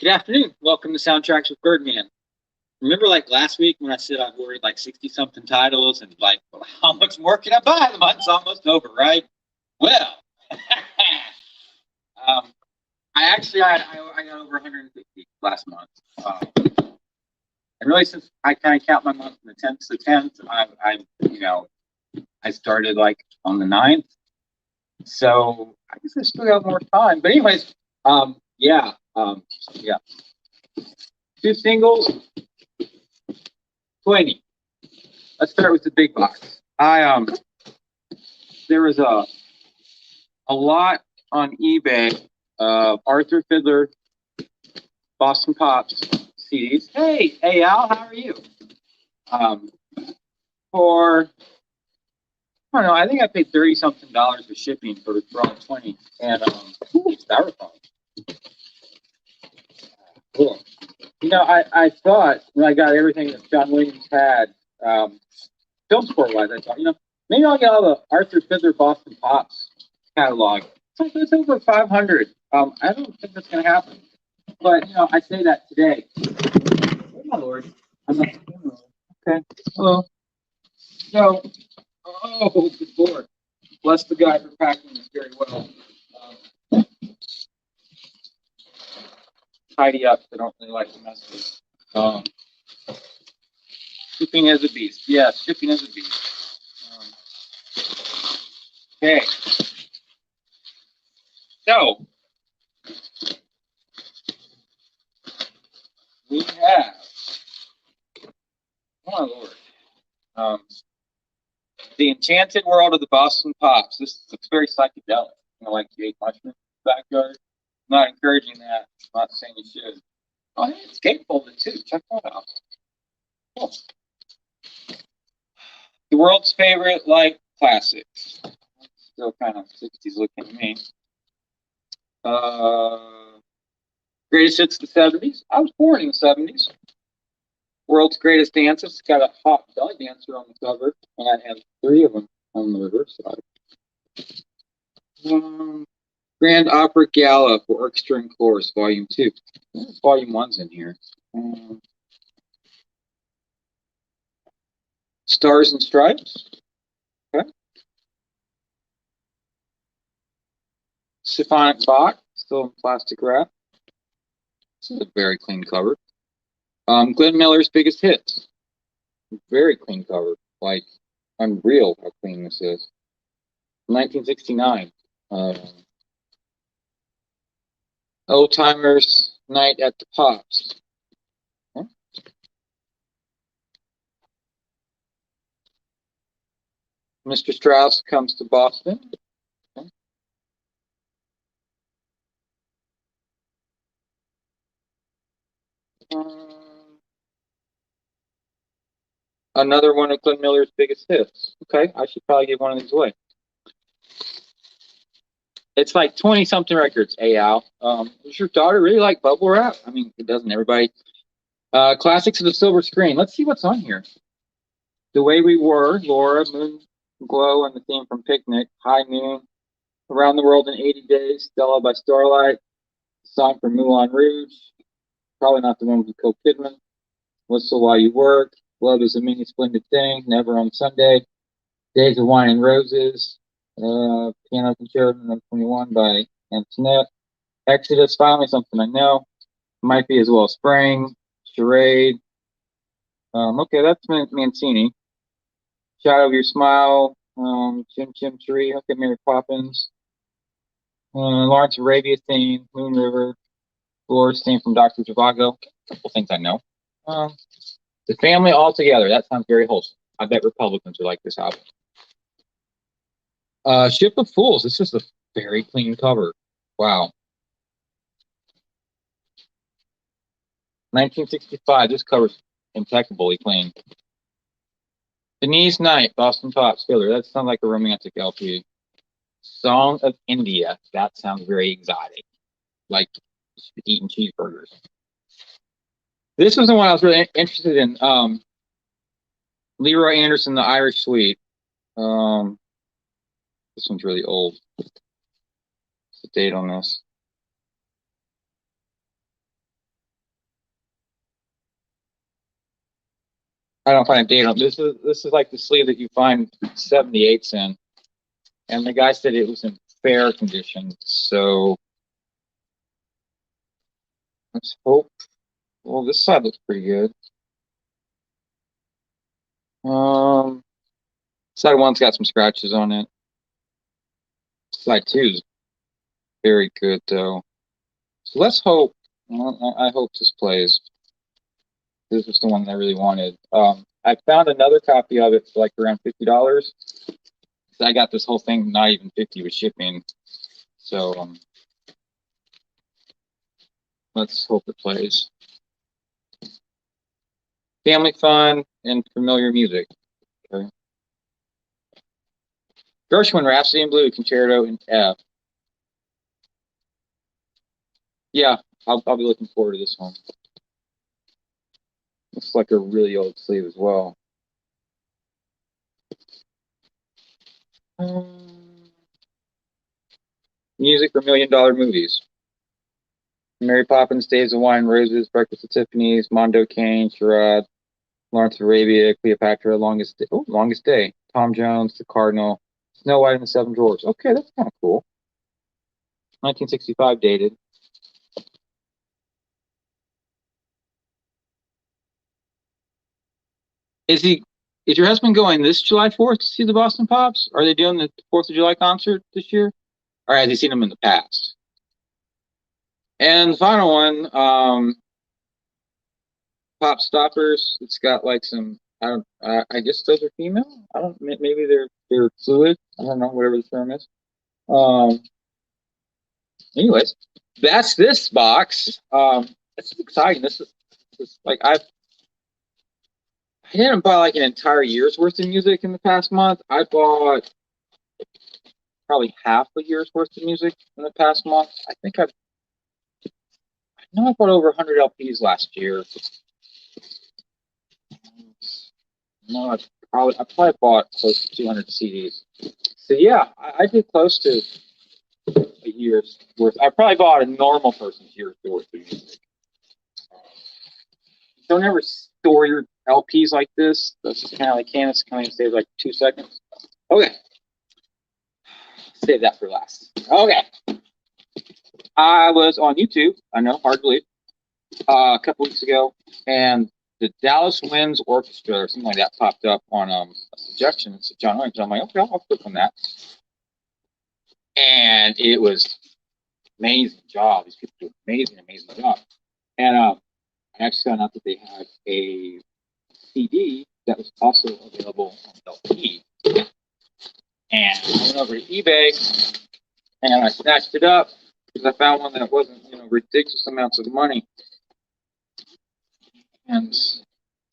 Good afternoon. Welcome to Soundtracks with Birdman. Remember, like last week when I said I've ordered like 60 something titles and like, well, how much more can I buy? The month's almost over, right? Well, um, I got over 150 last month. And really, since I kind of count my month from the 10th to the 10th, I started like on the 9th. So I guess I still got more time. But anyways, yeah. Two singles, 20. Let's start with the big box. There was a lot on eBay of Arthur Fiedler Boston Pops CDs. Hey Al, how are you? Um, for I don't know, I think I paid 30 something dollars for shipping for all 20, and styrofoam. Cool. I thought when I got everything that John Williams had, film score wise, I thought, maybe I'll get all the Arthur Fiedler Boston Pops catalog. It's over 500. I don't think that's going to happen. But, I say that today. Oh, my Lord. I'm not, okay. Hello. So, oh, good Lord. Bless the guy for packing this very well. Tidy up. I don't really like to mess with. Shipping is a beast. Yes, shipping is a beast. Okay. So, we have, oh my Lord, The Enchanted World of the Boston Pops. This looks very psychedelic. Like you ate mushrooms in the backyard. I'm not encouraging that. I'm not saying you should. Oh, hey, it's gatefolded too. Check that out. Cool. The world's favorite light classics. Still kind of 60s looking to me. Greatest hits of the 70s. I was born in the 70s. World's Greatest Dances. It's got a hot belly dancer on the cover, and I have three of them on the reverse side. Grand Opera Gala for Orchestra and Chorus, Volume 2. Volume 1's in here. Stars and Stripes. Okay. Symphonic Bach, still in plastic wrap. This is a very clean cover. Glenn Miller's Biggest Hits. Very clean cover. Like, unreal how clean this is. 1969. Old Timers Night at the Pops. Okay. Mr. Strauss Comes to Boston. Okay. Another one of Glenn Miller's Biggest Hits. Okay, I should probably give one of these away. It's like 20 something records. Hey, Al. Does your daughter really like bubble wrap? I mean, it doesn't everybody. Classics of the Silver Screen. Let's see what's on here. The Way We Were, Laura, Moon Glow, and the theme from Picnic, High Noon, Around the World in 80 Days, Stella by Starlight, song from Moulin Rouge, probably not the one with Nicole Kidman, Whistle While You Work, Love is a Many Splendid Thing, Never on Sunday, Days of Wine and Roses, Piano Concerto No. 21 by Antoinette, Exodus, Finally Something I Know, Might Be as Well Spring, Charade. Okay, that's Mancini. Shadow of Your Smile, Chim Chim Cheree, Okay, Mary Poppins, Lawrence Arabia theme, Moon River, Dolores theme from Dr. Zhivago. A couple things I know. The Family All Together. That sounds very wholesome. I bet Republicans would like this album. Ship of Fools. This is a very clean cover. Wow. 1965. This cover's impeccably clean. Denise Knight, Boston Pops, Fiedler. That sounds like a romantic LP. Song of India. That sounds very exotic. Like eating cheeseburgers. This was the one I was really interested in. Leroy Anderson, The Irish Suite. This one's really old. What's the date on this? I don't find a date on this is like the sleeve that you find 78s in, and the guy said it was in fair condition. So let's hope. Well, this side looks pretty good. Side one's got some scratches on it. Side two is very good though. So let's hope. Well, I hope this plays. This is the one that I really wanted. I found another copy of it for like around $50. I got this whole thing not even 50 with shipping. So let's hope it plays. Family fun and familiar music. Okay. Gershwin, Rhapsody in Blue, Concerto in F. Yeah, I'll be looking forward to this one. Looks like a really old sleeve as well. Music for $1 million movies. Mary Poppins, Days of Wine and Roses, Breakfast at Tiffany's, Mondo Cane, Charade, Lawrence of Arabia, Cleopatra, Longest Day, Tom Jones, The Cardinal, Snow White and the Seven Dwarfs. Okay, that's kind of cool. 1965 dated. Is your husband going this July 4th to see the Boston Pops? Are they doing the 4th of July concert this year? Or has he seen them in the past? And the final one, Pop Stoppers. It's got like some. I guess those are female. I don't. Maybe they're fluid. I don't know. Whatever the term is. Um. Anyways, that's this box. This is exciting. This is like I didn't buy like an entire year's worth of music in the past month. I bought probably half a year's worth of music in the past month. I know I bought over 100 LPs last year. No, I probably bought close to 200 CDs. So yeah, I did close to a year's worth. I probably bought a normal person's year's worth of music. Don't ever store your LPs like this. That's just kind of like can. It's kind of saves like 2 seconds. Okay, save that for last. Okay, I was on YouTube. I know, hard to believe. A couple weeks ago, and the Dallas Winds Orchestra or something like that popped up on a suggestion. It's John Williams. I'm like, okay, I'll click on that. And it was amazing job. These people do amazing job. And I actually found out that they had a CD that was also available on LP. And I went over to eBay and I snatched it up because I found one that wasn't, ridiculous amounts of money. And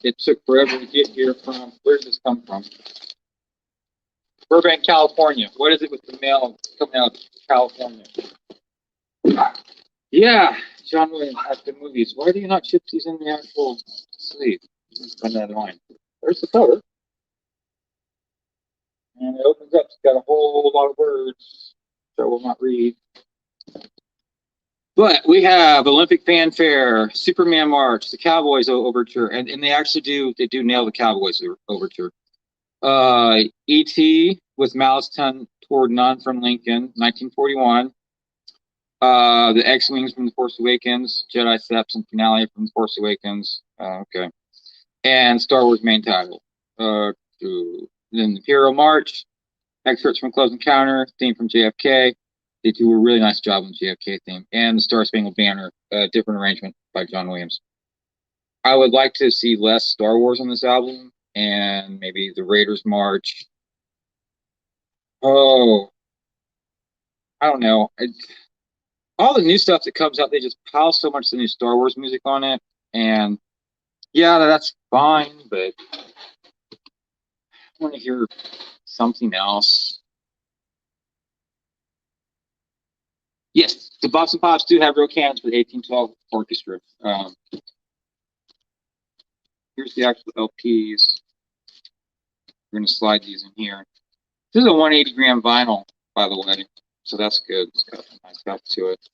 it took forever to get here from, where did this come from? Burbank, California. What is it with the mail coming out of California? Yeah, John Williams has the movies. Why do you not ship these in the actual sleeve? Find that line. There's the cover. And it opens up. It's got a whole lot of words that I will not read. But we have Olympic Fanfare, Superman March, the Cowboys Overture, and they actually do nail the Cowboys Overture. E.T. with Malice Toward None from Lincoln, 1941. The X-Wings from The Force Awakens, Jedi Steps and Finale from The Force Awakens. Okay. And Star Wars main title. Then the Imperial March, excerpts from Close Encounter, theme from JFK. They do a really nice job on the JFK theme. And the Star Spangled Banner, different arrangement by John Williams. I would like to see less Star Wars on this album, and maybe the Raiders March. Oh, I don't know. All the new stuff that comes out, they just pile so much of the new Star Wars music on it. And yeah, that's fine, but I want to hear something else. Yes, the Boston Pops do have real cannons for the 1812 orchestra. Here's the actual LPs. We're going to slide these in here. This is a 180 gram vinyl, by the way, so that's good. It's got a nice back to it.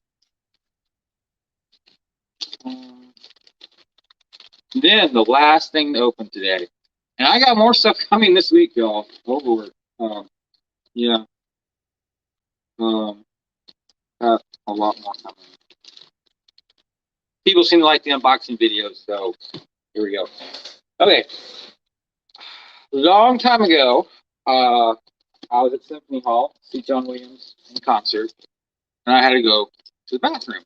Then the last thing to open today. And I got more stuff coming this week, y'all. Oh Lord. Yeah. Um, have a lot more coming. People seem to like the unboxing videos, so here we go. Okay. Long time ago, I was at Symphony Hall, see John Williams in concert, and I had to go to the bathroom.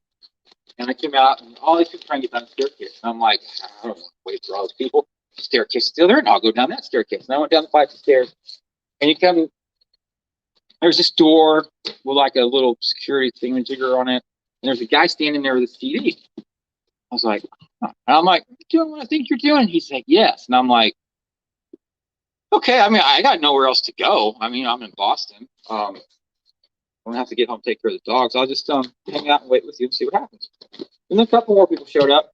And I came out, and all these people trying to get down the staircase. And I'm like, I don't want to wait for all these people. The staircase is still there, and I'll go down that staircase. And I went down the flight of stairs, and you come, there's this door with like a little security thingamajigger on it, and there's a guy standing there with a CD. I was like, huh. And I'm like, you doing what I think you're doing? He's like, yes. And I'm like, okay, I mean, I got nowhere else to go. I mean, I'm in Boston. I don't have to get home, take care of the dogs. I'll just hang out and wait with you and see what happens. And then a couple more people showed up,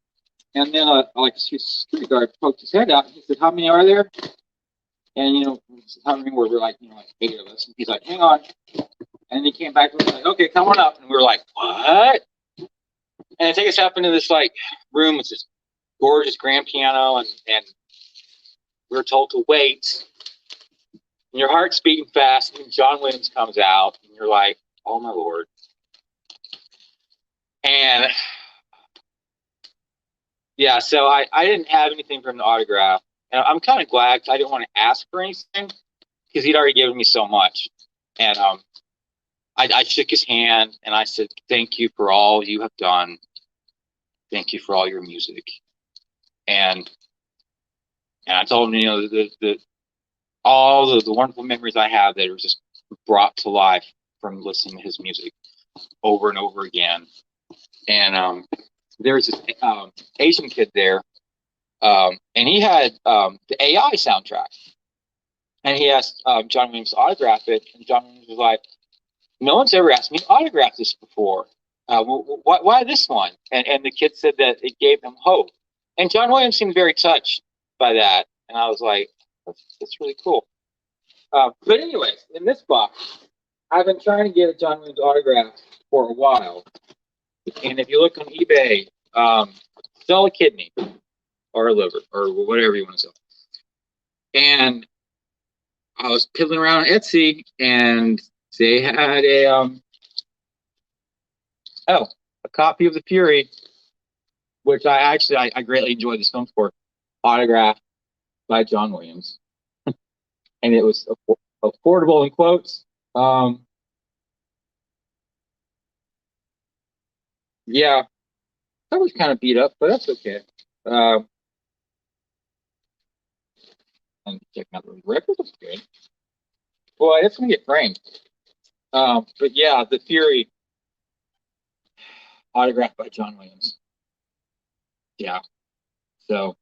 and then like a security guard poked his head out. And he said, "How many are there?" And how many were there? Like 8 of us. And he's like, "Hang on." And then he came back and was like, "Okay, come on up." And we were like, "What?" And they take us up into this like room with this gorgeous grand piano, and we were told to wait. And your heart's beating fast, and John Williams comes out, and you're like, "Oh my Lord!" And yeah, so I didn't have anything from the autograph, and I'm kind of glad because I didn't want to ask for anything because he'd already given me so much. And I shook his hand and I said, "Thank you for all you have done. Thank you for all your music." And I told him, all the wonderful memories I have that were just brought to life from listening to his music over and over again. And there was this Asian kid there, and he had the AI soundtrack. And he asked John Williams to autograph it, and John Williams was like, "No one's ever asked me to autograph this before. Why this one?" And the kid said that it gave him hope. And John Williams seemed very touched by that. And I was like, that's really cool. But anyways, in this box, I've been trying to get a John Williams autograph for a while. And if you look on eBay, sell a kidney or a liver or whatever you want to sell. And I was piddling around on Etsy, and they had a copy of The Fury, which I greatly enjoyed this film score, autographed by John Williams, and it was affordable in quotes. Yeah, that was kind of beat up, but that's okay. And checking out the record was good. Boy, it's gonna get framed. But yeah, The Fury, autographed by John Williams. Yeah. So,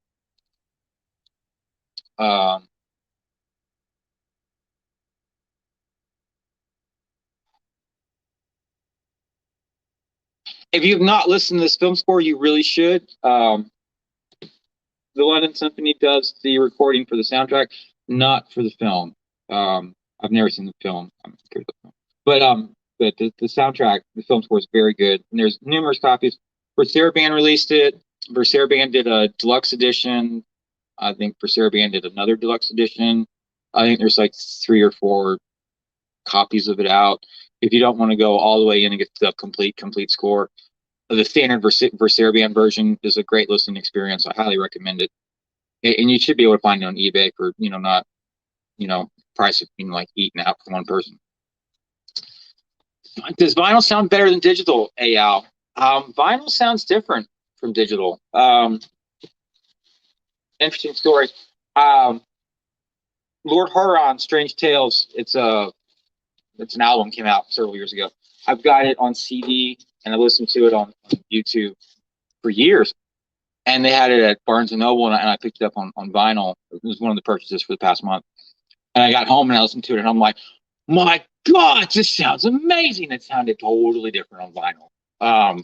if you've not listened to this film score, you really should. The London Symphony does the recording for the soundtrack, not for the film. I've never seen the film. But the soundtrack, the film score is very good. And there's numerous copies. Versera Band released it. Versera Band did a deluxe edition. I think Versera Band did another deluxe edition. I think there's like 3 or 4 copies of it out. If you don't want to go all the way in and get the complete score, the standard Versera Band version is a great listening experience. I highly recommend it. And you should be able to find it on eBay for, not, price of being like eaten out for one person. Does vinyl sound better than digital, Al? Vinyl sounds different from digital. Interesting story. Lord Huron, Strange Tales. It's an album, came out several years ago. I've got it on CD and I listened to it on YouTube for years. And they had it at Barnes & Noble, and I picked it up on vinyl. It was one of the purchases for the past month. And I got home and I listened to it, and I'm like, my God, this sounds amazing. It sounded totally different on vinyl.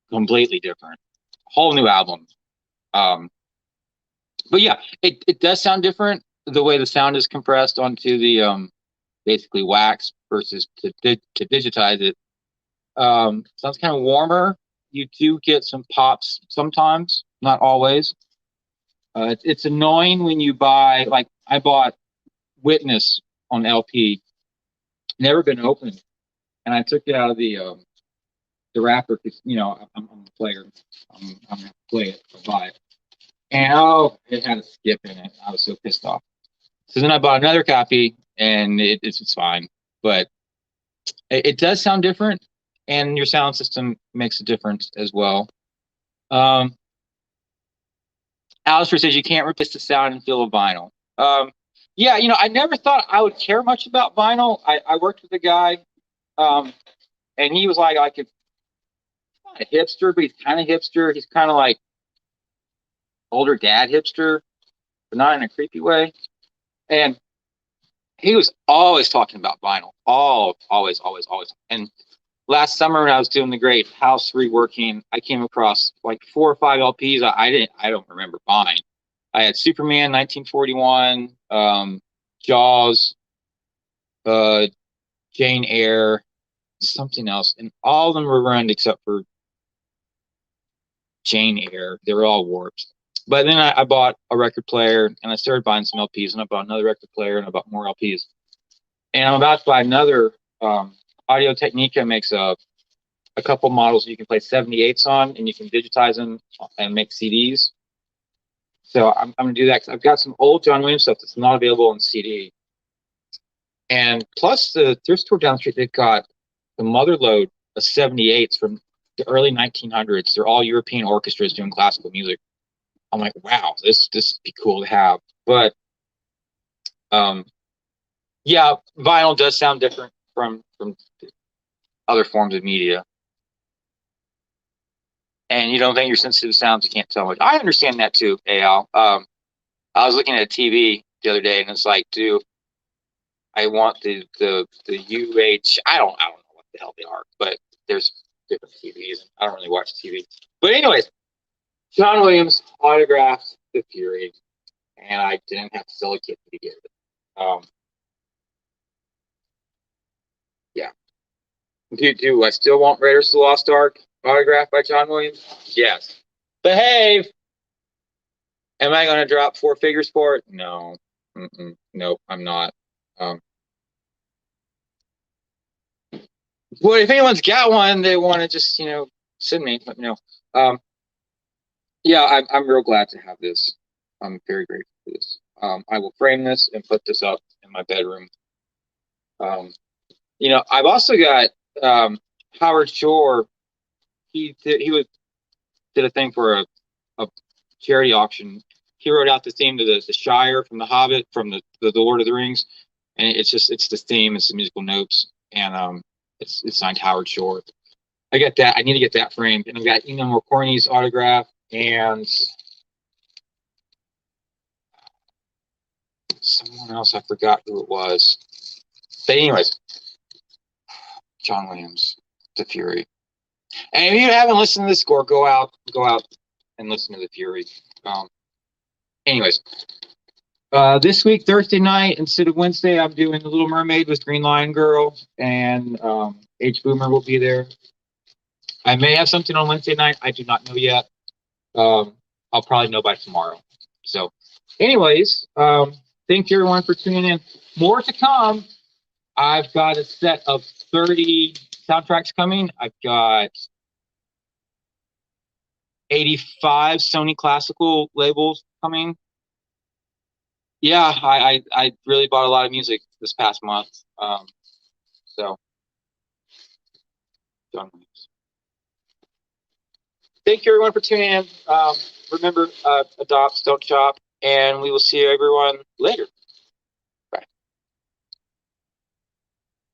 Completely different. Whole new album. But yeah, it does sound different. The way the sound is compressed onto the basically wax versus to digitize it. Sounds kind of warmer. You do get some pops sometimes, not always. It's annoying when you buy, like I bought Witness on LP, never been opened, and I took it out of the wrapper because I'm a player. I'm gonna play it or buy it, and oh, it had a skip in it. I was so pissed off. So then I bought another copy, and it's fine, but it does sound different, and your sound system makes a difference as well. Um, Alistair says you can't replace the sound and feel of vinyl. Yeah, I never thought I would care much about vinyl. I worked with a guy, um, and he was like he's not a hipster, but he's kind of hipster. He's kind of like older dad hipster, but not in a creepy way. And he was always talking about vinyl, always, always, always. And last summer when I was doing the great house reworking, I came across like 4 or 5 LPs I don't remember buying. I had Superman 1941, Jaws, uh, Jane Eyre, something else, and all of them were ruined except for Jane Eyre. They were all warped. But then I bought a record player and I started buying some LPs, and I bought another record player and I bought more LPs. And I'm about to buy another. Audio Technica makes a couple models you can play 78s on, and you can digitize them and make CDs. So I'm going to do that because I've got some old John Williams stuff that's not available on CD. And plus, the thrift store down the street, they've got the motherload of 78s from the early 1900s. They're all European orchestras doing classical music. I'm like, wow, this would be cool to have. But yeah, vinyl does sound different from other forms of media. And you don't think you're sensitive to sounds, you can't tell much. I understand that too, Al. I was looking at a TV the other day, and it's like, dude, I want the UH. I don't know what the hell they are, but there's different TVs. I don't really watch TV. But anyways, John Williams autographed The Fury, and I didn't have to sell a kit to get it. Yeah. Do I still want Raiders of the Lost Ark autographed by John Williams? Yes. Behave. Am I going to drop 4 figures for it? No. Nope, I'm not. Well, if anyone's got one, they want to just, send me, let me know. Yeah, I'm real glad to have this. I'm very grateful for this. I will frame this and put this up in my bedroom. I've also got Howard Shore. He did a thing for a charity auction. He wrote out the theme to the Shire from The Hobbit, from the Lord of the Rings, and it's the theme. It's the musical notes, and it's signed Howard Shore. I got that. I need to get that framed, and I've got Ennio Morricone's autograph and someone else. I forgot who it was. But anyways, John Williams, The Fury. And if you haven't listened to this score, go out and listen to The Fury. Anyways, this week, Thursday night, instead of Wednesday, I'm doing The Little Mermaid with Green Lion Girl, and H. Boomer will be there. I may have something on Wednesday night. I do not know yet. I'll probably know by tomorrow. So, anyways, thank you everyone for tuning in. More to come. I've got a set of 30 soundtracks coming. I've got 85 Sony classical labels coming. Yeah, I really bought a lot of music this past month. So, John Williams. Thank you everyone for tuning in. Remember, adopt, don't shop, and we will see everyone later.